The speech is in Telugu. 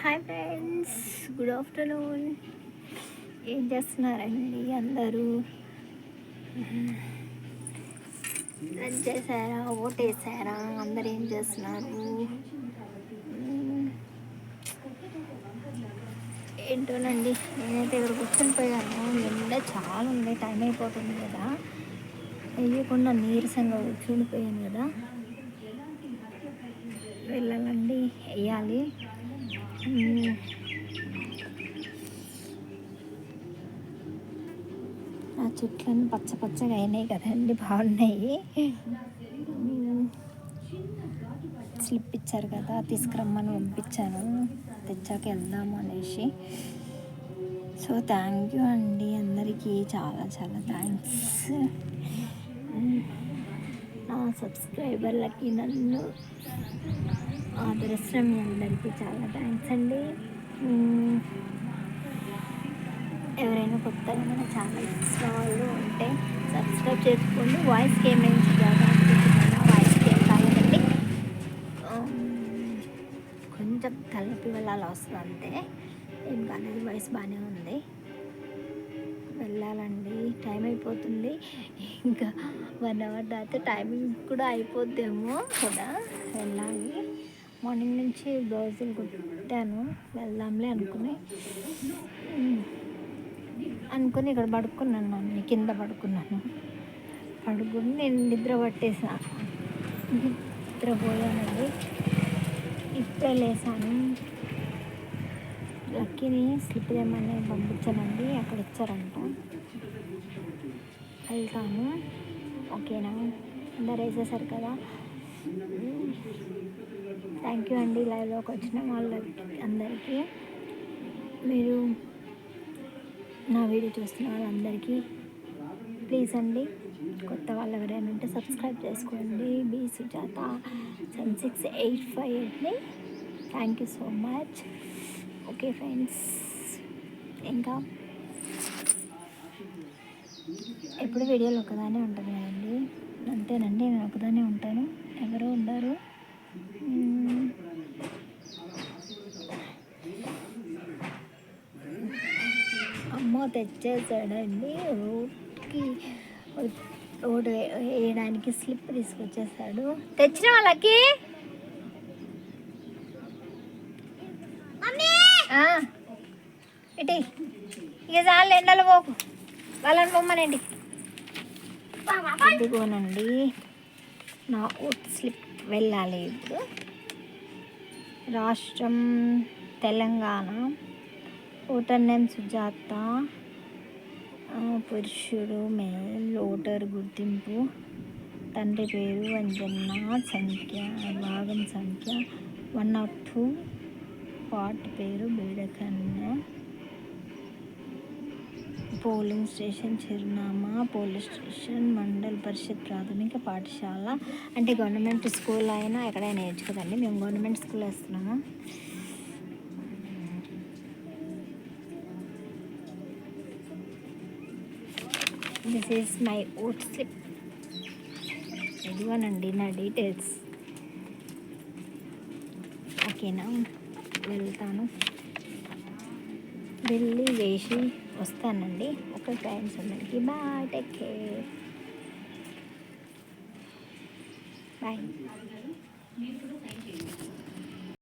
Hi friends, good afternoon. ఏం చేస్తున్నారండి అందరూ? లంచ్ చేశారా? ఓటేసారా? అందరు ఏం చేస్తున్నారు? ఏంటోనండి, నేనైతే ఇక్కడ కూర్చొని పోయాను. ఎండ చాలా ఉంది, టైం అయిపోతుంది కదా, వేయకుండా నీరసంగా కూర్చొని పోయాను కదా. వెళ్ళాలండి, వేయాలి. ఆ చెట్లన్నీ పచ్చ పచ్చగా అయినాయి కదండి, బాగున్నాయి. స్లిప్ ఇచ్చారు కదా, తీసుకురమ్మని పంపించాను, తెచ్చాక వెళ్దాము అనేసి. సో థ్యాంక్ యూ అండి అందరికీ, చాలా చాలా థ్యాంక్స్. నా సబ్స్క్రైబర్లకి, నన్ను ఆదరిస్తున్న మీ అందరికీ చాలా థ్యాంక్స్ అండి. ఎవరైనా కొత్తగా మన ఛానల్ వాళ్ళు ఉంటే సబ్స్క్రైబ్ చేసుకోండి. వాయిస్కి ఏమైంది వాయిస్కి ఏం కాలేదండి, కొంచెం తలపి వెళ్ళాలి వస్తుంది అంతే, ఏం కాలేదు. వాయిస్ బాగానే ఉంది. వెళ్ళాలండి, టైం అయిపోతుంది. ఇంకా 1 అవర్ దాకా టైమింగ్ కూడా అయిపోద్దేమో కదా. వెళ్ళాలి. మార్నింగ్ నుంచి బ్లౌజులు కుట్టాను, వెళ్దాంలే అనుకుని ఇక్కడ పడుకున్నాను. కింద పడుకుని నేను నిద్ర పట్టేసాను, నిద్రపోయానండి. ఇప్పుడే లేసాను. లక్కీని స్లిప్ ఏమని పంపించానండి, అక్కడ ఇచ్చారంట. వెళ్తాను, ఓకేనా? అందరు వేసేసారు కదా. థ్యాంక్ యూ అండి లైవ్లోకి వచ్చిన వాళ్ళకి అందరికీ. మీరు నా వీడియో చూస్తున్న వాళ్ళందరికీ ప్లీజ్ అండి, కొత్త వాళ్ళు ఎవరైనా ఉంటే సబ్స్క్రైబ్ చేసుకోండి. B Sujatha 7685 thank you so much. Okay friends, ఇంకా ఎప్పుడు వీడియోలు ఒకదానే ఉంటుంది కదండి, అంతేనండి. నేను ఒకదానే ఉంటాను, ఎవరో ఉండరు. అమ్మ తెచ్చేసాడండి, రోడ్ వేయడానికి స్లిప్ తీసుకొచ్చేసాడు. తెచ్చిన వాళ్ళకి ఇటీ ఇక చాలు, ఎండలు పోకు, వాళ్ళని బొమ్మనండి. ఇదిగోనండి నా ఓట్ స్లిప్. వెళ్ళాలి ఇప్పుడు. రాష్ట్రం తెలంగాణ. Voter name Sujatha. పురుషుడు మేల్. ఓటర్ గుర్తింపు. తండ్రి పేరు అంజన్న. సంఖ్య భాగం సంఖ్య 102. పార్ట్ పేరు బీడకన్య. పోలింగ్ స్టేషన్ చిరునామా పోలీస్ స్టేషన్, మండల్ పరిషత్ ప్రాథమిక పాఠశాల. అంటే గవర్నమెంట్ స్కూల్ అయినా ఎక్కడైనా వేయచ్చు కదండి, మేము గవర్నమెంట్ స్కూల్ వేస్తున్నాము. This is my vote slip. ఇదిగోనండి నా డీటెయిల్స్, ఓకేనా? వెళ్తాను, వెళ్ళి వేసి వస్తానండి. ఓకే ఫ్రెండ్స్, అందరికీ బాయ్, టేక్ కేర్, బాయ్.